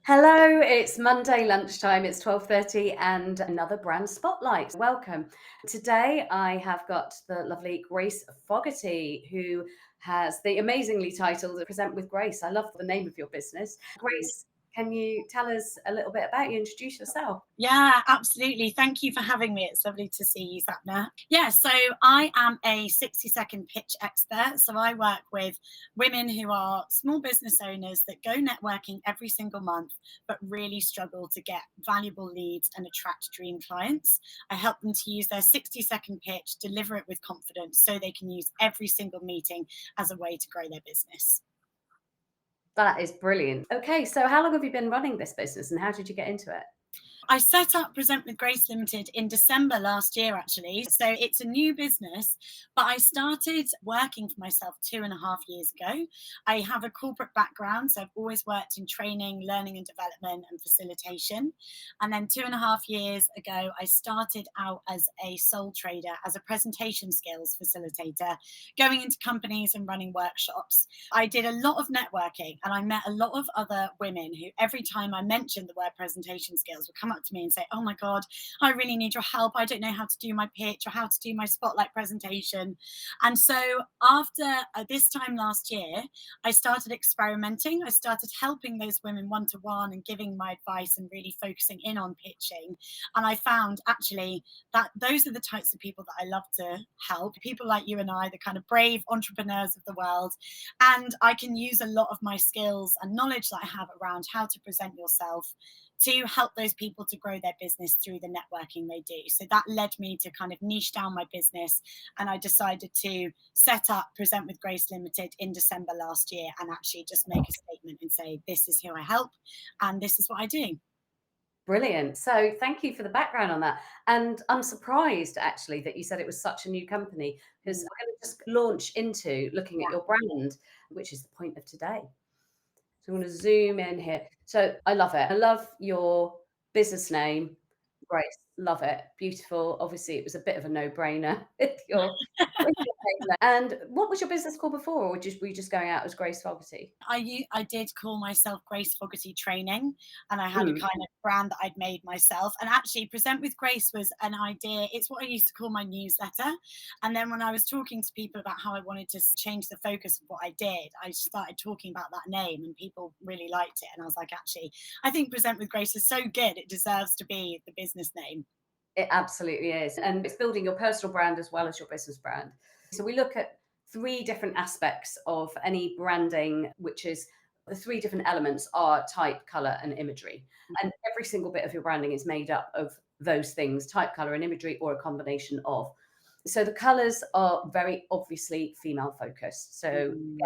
Hello, it's Monday lunchtime. It's 12:30 and another brand spotlight. Welcome. Today I have got the lovely Grace Fogarty, who has the amazingly titled Present with Grace. I love the name of your business. Grace, can you tell us a little bit about you? Introduce yourself. Yeah, absolutely. Thank you for having me. It's lovely to see you, Sapna. Yeah, so I am a 60-second pitch expert. So I work with women who are small business owners that go networking every single month, but really struggle to get valuable leads and attract dream clients. I help them to use their 60-second pitch, deliver it with confidence so they can use every single meeting as a way to grow their business. That is brilliant. Okay, so how long have you been running this business and how did you get into it? I set up Present with Grace Limited in December last year, actually. So it's a new business, but I started working for myself 2.5 years ago. I have a corporate background, so I've always worked in training, learning and development, and facilitation. And then 2.5 years ago, I started out as a sole trader, as a presentation skills facilitator, going into companies and running workshops. I did a lot of networking and I met a lot of other women who, every time I mentioned the word presentation skills, would come up to me and say, "Oh my God, I really need your help. I don't know how to do my pitch or how to do my spotlight presentation." And so, after this time last year, I started experimenting. I started helping those women one to one and giving my advice and really focusing in on pitching. And I found actually that those are the types of people that I love to help, people like you and I, the kind of brave entrepreneurs of the world. And I can use a lot of my skills and knowledge that I have around how to present yourself to help those people to grow their business through the networking they do. So that led me to kind of niche down my business. And I decided to set up Present with Grace Limited in December last year and actually just make a statement and say, this is who I help and this is what I do. Brilliant. So thank you for the background on that. And I'm surprised actually that you said it was such a new company because Mm, I'm going to just launch into looking at yeah. your brand, which is the point of today. So I'm going to zoom in here. So I love it. I love your business name. Grace. Love it. Beautiful. Obviously, it was a bit of a no-brainer with your name there. And what was your business called before, or were you just going out as Grace Fogarty? I did call myself Grace Fogarty Training, and I had a Mm. kind of brand that I'd made myself. And actually, Present with Grace was an idea. It's what I used to call my newsletter. And then when I was talking to people about how I wanted to change the focus of what I did, I started talking about that name, and people really liked it. And I was like, actually, I think Present with Grace is so good; it deserves to be the business name. It absolutely is. And it's building your personal brand as well as your business brand. So we look at three different aspects of any branding, which is the three different elements are type, color, and imagery. And every single bit of your branding is made up of those things, type, color, and imagery, or a combination of. So the colors are very obviously female focused. So Mm.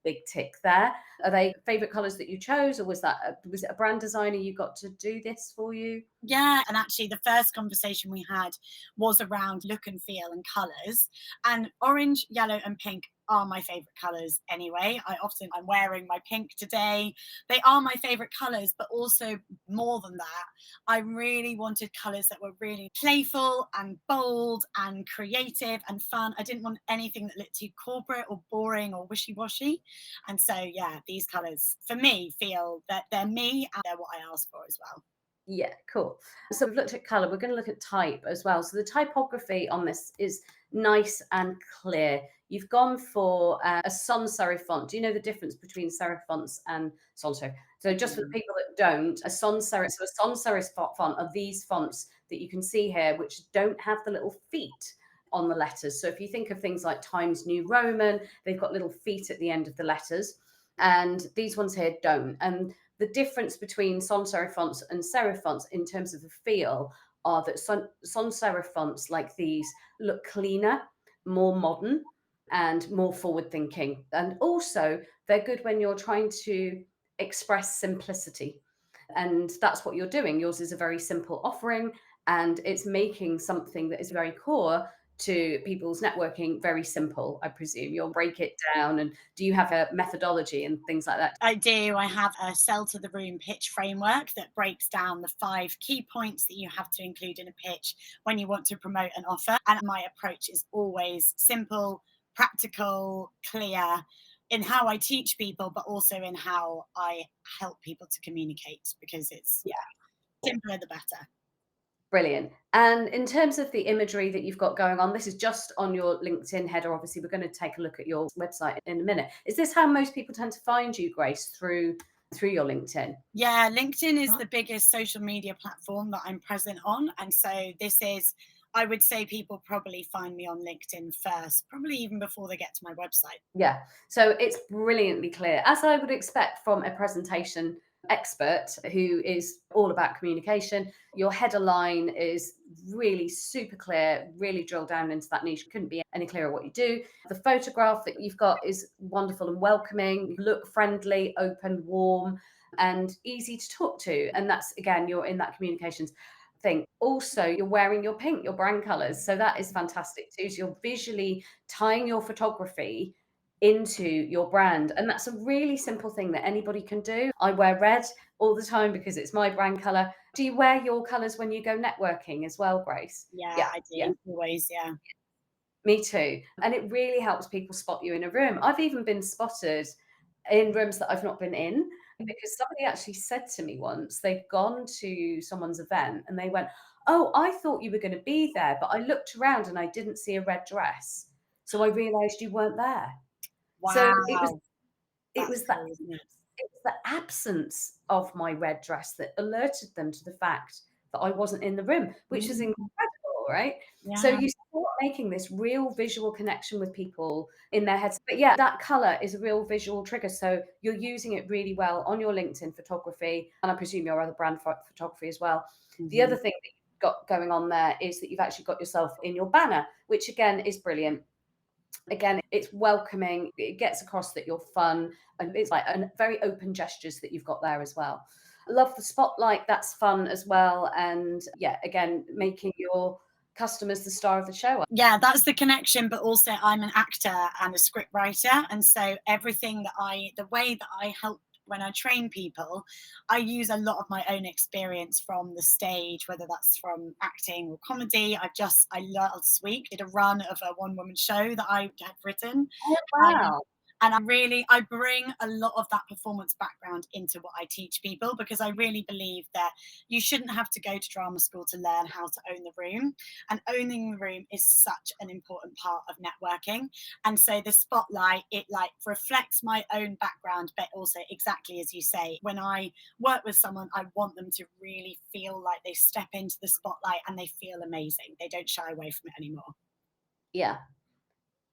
big tick there. Are they favorite colors that you chose, or was it a brand designer you got to do this for you? Yeah, and actually, the first conversation we had was around look and feel and colours. And orange, yellow, and pink are my favourite colours anyway. I'm wearing my pink today. They are my favourite colours, but also more than that, I really wanted colours that were really playful and bold and creative and fun. I didn't want anything that looked too corporate or boring or wishy-washy. And so, yeah, these colours for me feel that they're me and they're what I asked for as well. Yeah, cool. So we've looked at color. We're going to look at type as well. So the typography on this is nice and clear. You've gone for a sans serif font. Do you know the difference between serif fonts and sans serif? So just for the people that don't, a sans serif font are these fonts that you can see here, which don't have the little feet on the letters. So if you think of things like Times New Roman, they've got little feet at the end of the letters, and these ones here don't. And the difference between sans serif fonts and serif fonts in terms of the feel are that sans serif fonts like these look cleaner, more modern, and more forward thinking. And also, they're good when you're trying to express simplicity. And that's what you're doing. Yours is a very simple offering, and it's making something that is very core to people's networking very simple. I presume you'll break it down. And do you have a methodology and things like that? I do. I have a sell to the room pitch framework that breaks down the 5 key points that you have to include in a pitch when you want to promote an offer. And my approach is always simple, practical, clear, in how I teach people, but also in how I help people to communicate, because it's simpler the better. Brilliant. And in terms of the imagery that you've got going on, this is just on your LinkedIn header. Obviously, we're going to take a look at your website in a minute. Is this how most people tend to find you, Grace, through your LinkedIn? Yeah, LinkedIn is the biggest social media platform that I'm present on. And so this is, I would say people probably find me on LinkedIn first, probably even before they get to my website. Yeah. So it's brilliantly clear, as I would expect from a presentation expert who is all about communication. Your header line is really super clear, really drilled down into that niche. Couldn't be any clearer what you do. The photograph that you've got is wonderful and welcoming. You look friendly, open, warm, and easy to talk to. And that's, again, you're in that communications thing. Also, you're wearing your pink, your brand colors. So that is fantastic too. So you're visually tying your photography into your brand, and that's a really simple thing that anybody can do. I wear red all the time because it's my brand color. Do you wear your colors when you go networking as well, Grace? Yeah, Yeah, I yeah, do. Always, yeah. me too. And it really helps people spot you in a room. I've even been spotted in rooms that I've not been in, because somebody actually said to me once, they'd gone to someone's event and they went, "Oh, I thought you were going to be there, but I looked around and I didn't see a red dress, so I realized you weren't there." So it was Wow. it That's was that cool, isn't it? it was the absence of my red dress that alerted them to the fact that I wasn't in the room, which is Mm, incredible, right? So yeah. you start making this real visual connection with people in their heads. But yeah, that color is a real visual trigger. So you're using it really well on your LinkedIn photography, and I presume your other brand photography as well. The other Mhm. thing that you've got going on there is that you've actually got yourself in your banner, which again is brilliant. Again, it's welcoming, it gets across that you're fun, and it's like very open gestures that you've got there as well. Love the spotlight, that's fun as well. And yeah, again, making your customers the star of the show. Yeah, that's the connection. But also, I'm an actor and a script writer, and so everything the way that I help when I train people, I use a lot of my own experience from the stage, whether that's from acting or comedy. I last week did a run of a one-woman show that I had written. Oh, Um, wow. and I bring a lot of that performance background into what I teach people, because I really believe that you shouldn't have to go to drama school to learn how to own the room. And owning the room is such an important part of networking. And so the spotlight, it like reflects my own background, but also, exactly as you say, when I work with someone, I want them to really feel like they step into the spotlight and they feel amazing. They don't shy away from it anymore. Yeah,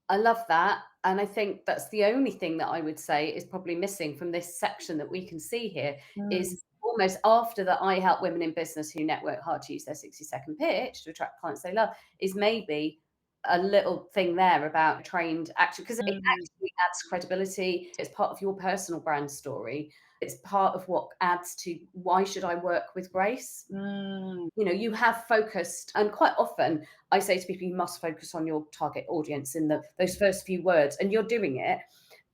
I love that. And I think that's the only thing that I would say is probably missing from this section that we can see here, Mm, is almost after that I help women in business who network hard to use their 60-second pitch to attract clients they love, is maybe a little thing there about trained action, because it mm, actually adds credibility. It's part of your personal brand story. It's part of what adds to why should I work with Grace? mm, You have focused, and quite often I say to people, you must focus on your target audience in those first few words, and you're doing it.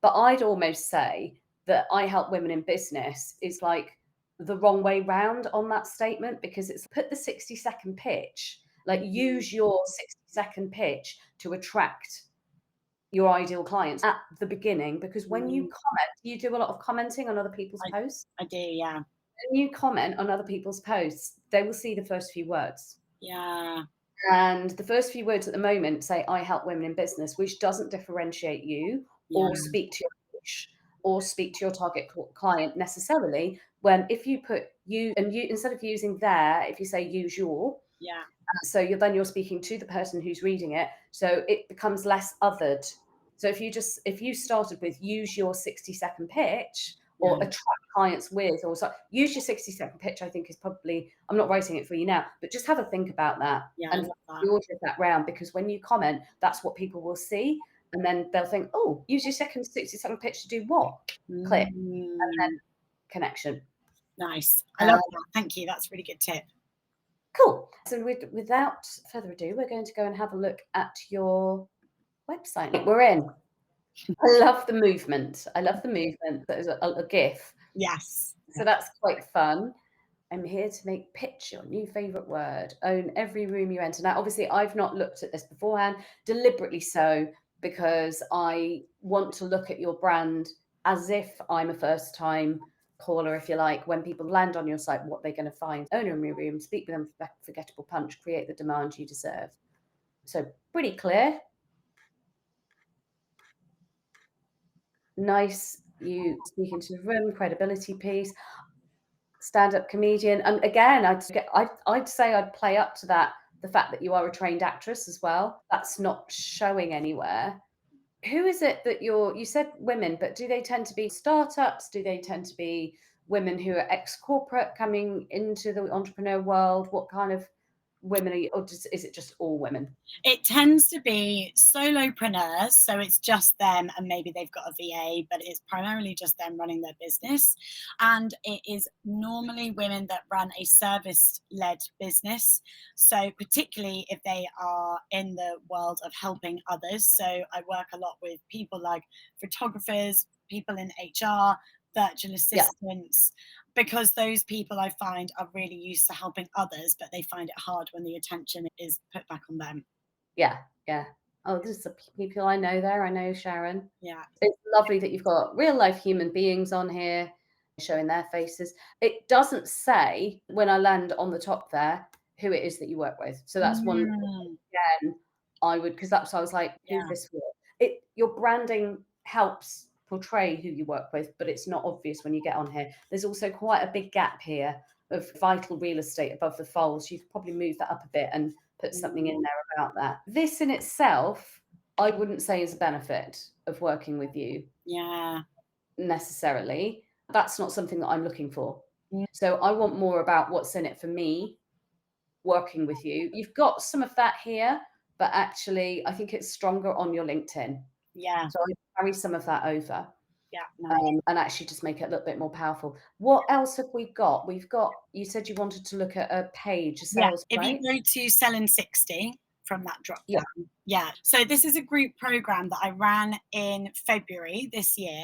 But I'd almost say that I help women in business is like the wrong way round on that statement, because it's put the 60-second pitch, like mm, use your 60-second pitch to attract your ideal clients at the beginning. Because when you mm. comment, you do a lot of commenting on other people's I, posts. I do, yeah. When you comment on other people's posts, they will see the first few words. Yeah. And the first few words at the moment say, I help women in business, which doesn't differentiate you Yeah. or speak to your niche or speak to your target client necessarily. When if you put you, and you, instead of using their, if you say use your, Yeah. so you're speaking to the person who's reading it. So it becomes less othered. So if you started with use your 60-second pitch, or Yeah. attract clients with, or so, use your 60-second pitch, I think is probably, I'm not writing it for you now, but just have a think about that Yeah. I and love that. the order of that round, because when you comment, that's what people will see. And then they'll think, oh, use your second 60-second pitch to do what? Click, and then Mm, connection. nice. I Uh, love that. Thank you. That's a really good tip. cool. So without further ado, we're going to go and have a look at your website. We're in. I love the movement. I love the movement. That is a GIF. Yes. So that's quite fun. I'm here to make pitch your new favorite word. Own every room you enter. Now, obviously, I've not looked at this beforehand, deliberately so, because I want to look at your brand as if I'm a first time caller, if you like. When people land on your site, what they're going to find. Owner in your room, speak with them, forgettable punch, create the demand you deserve. So pretty clear. Nice, you speaking to the room, credibility piece, stand-up comedian. And again, I'd say I'd play up to that, the fact that you are a trained actress as well. That's not showing anywhere. Who is it that you said women, but do they tend to be startups? Do they tend to be women who are ex-corporate coming into the entrepreneur world? What kind of women are you, or is it just all women? It tends to be solopreneurs, so it's just them, and maybe they've got a VA, but it's primarily just them running their business. And it is normally women that run a service-led business. So particularly if they are in the world of helping others. So I work a lot with people like photographers, people in HR, virtual assistants, because those people I find are really used to helping others, but they find it hard when the attention is put back on them. Yeah. Oh, this is the people I know there. I know Sharon. Yeah. It's lovely that you've got real life human beings on here showing their faces. It doesn't say when I land on the top there who it is that you work with. So that's one again, I would, because that's, I was like, who's Yeah. this for? Your branding helps portray who you work with, but it's not obvious when you get on here. There's also quite a big gap here of vital real estate above the folds. You could probably move that up a bit and put something in there about that. This in itself, I wouldn't say is a benefit of working with you. Yeah. Necessarily. That's not something that I'm looking for. Mm. So I want more about what's in it for me working with you. You've got some of that here, but actually I think it's stronger on your LinkedIn. Yeah. So I carry some of that over. Yeah. Nice. And actually just make it a little bit more powerful. What else have we got? We've got, you said you wanted to look at a page, a sales If page. you go to Selling 60 from that drop Yeah. down. Yeah. So this is a group program that I ran in February this year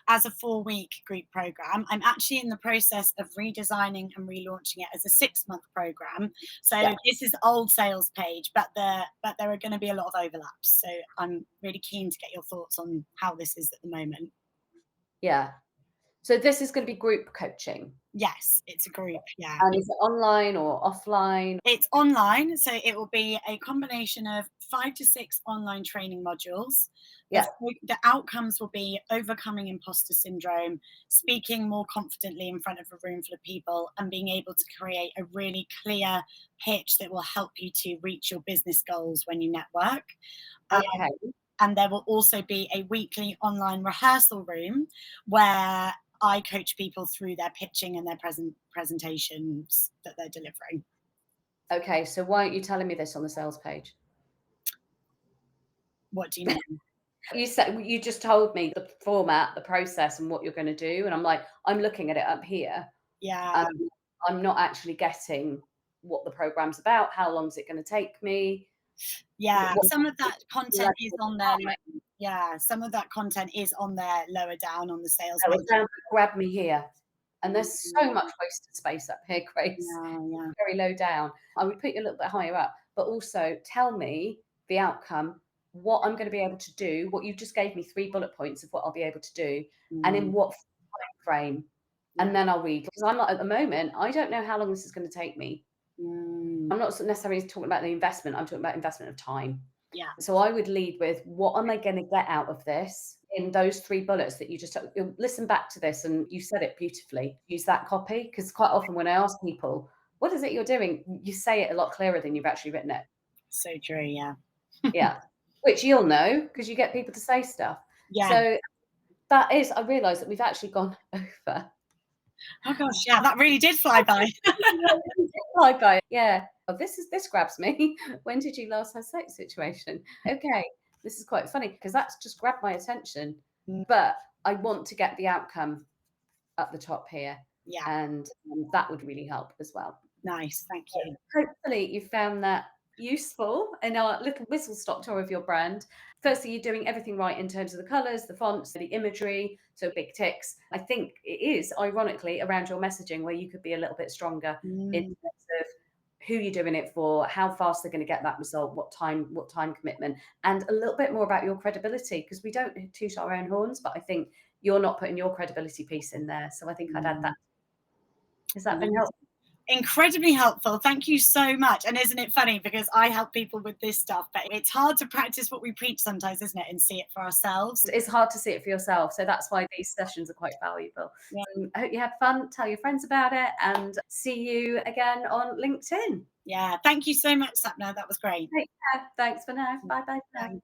as a 4-week group program. I'm actually in the process of redesigning and relaunching it as a 6-month program. So this is the old sales page, but there are going to be a lot of overlaps. So I'm really keen to get your thoughts on how this is at the moment. Yeah. So this is going to be group coaching. Yes, it's a group. Yeah. And is it online or offline? It's online, so it will be a combination of 5 to 6 online training modules. Yeah. The outcomes will be overcoming imposter syndrome, speaking more confidently in front of a room full of people, and being able to create a really clear pitch that will help you to reach your business goals when you network. Okay. And there will also be a weekly online rehearsal room where I coach people through their pitching and their presentations that they're delivering. Okay, so why aren't you telling me this on the sales page? What do you mean? You said, you just told me the format, the process, and what you're going to do, and I'm like, I'm looking at it up here. Yeah. I'm not actually getting what the program's about. How long is it going to take me? Yeah, some of that content is on there. Yeah, some of that content is on there lower down on the sales page. Grab me here. And there's so much wasted space up here, Grace. Yeah. Very low down. I would put you a little bit higher up, but also tell me the outcome, what I'm going to be able to do, what you just gave me 3 bullet points of what I'll be able to do, and in what time frame. And then I'll read, because I'm not at the moment, I don't know how long this is going to take me. I'm not necessarily talking about the investment, I'm talking about investment of time. Yeah. So I would lead with, what am I going to get out of this in those 3 bullets that you just listen back to this, and you said it beautifully. Use that copy, because quite often when I ask people, what is it you're doing? You say it a lot clearer than you've actually written it. So true. Yeah. Yeah. Which you'll know because you get people to say stuff. Yeah. So that is, I realise that we've actually gone over. Oh gosh, yeah, that really did fly by. Fly by. Yeah. Oh, this grabs me. When did you last have sex situation? Okay. This is quite funny because that's just grabbed my attention. But I want to get the outcome at the top here. Yeah. And that would really help as well. Nice. Thank you. Hopefully you found that useful in our little whistle stop tour of your brand. Firstly, you're doing everything right in terms of the colours, the fonts, the imagery, so big ticks. I think it is, ironically, around your messaging where you could be a little bit stronger in terms of who you're doing it for, how fast they're going to get that result, what time commitment, and a little bit more about your credibility, because we don't toot our own horns, but I think you're not putting your credibility piece in there. So I think I'd add that. Has that been helpful? Incredibly helpful. Thank you so much. And isn't it funny, because I help people with this stuff, but it's hard to practice what we preach sometimes, isn't it, and see it for ourselves. It's hard to see it for yourself, so that's why these sessions are quite valuable. Yeah. I hope you had fun. Tell your friends about it, and see you again on LinkedIn. Yeah, thank you so much, Sapna. That was great. Take care. Thanks for now. Bye bye for now. Bye.